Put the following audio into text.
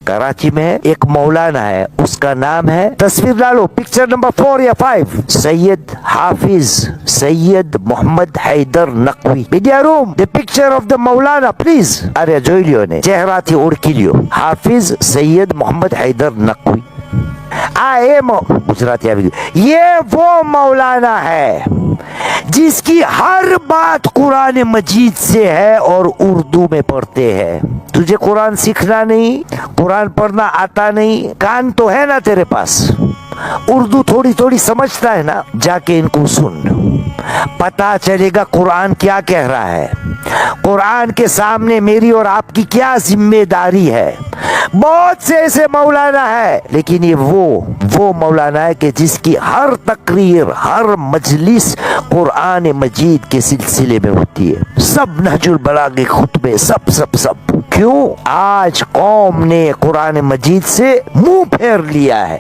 कराची में है, एक मौलाना है, उसका नाम है, तस्वीर डालो, पिक्चर नंबर 4 या 5, Syed Hafiz Syed Mohammad Haider Naqvi. Media room, the picture of the मौलाना प्लीज. अरे જોઈ લ્યો ને, ચહેરાથી ઓળખી લ્યો. હાફિઝ સૈયદ મોહમ્મદ हैदर नकवी. गुजराती આવી ગયું. ये वो मौलाना है जिसकी हर बात कुरान मजीद से है और उर्दू में पढ़ते हैं. तुझे कुरान सीखना नहीं, कुरान पढ़ना आता नहीं, कान तो है ना तेरे पास, उर्दू थोड़ी थोड़ी समझता है ना, जाके इनको सुन, पता चलेगा कुरान क्या कह रहा है, कुरान के सामने मेरी और आपकी क्या जिम्मेदारी है. बहुत से ऐसे मौलाना है, लेकिन ये वो मौलाना है कि जिसकी हर तकरीर, हर मजलिस कुरान मजीद के सिलसिले में होती है. सब नहजुल बलागे खुतबे, सब क्यों? आज कौम ने कुरान मजीद से मुंह फेर लिया है.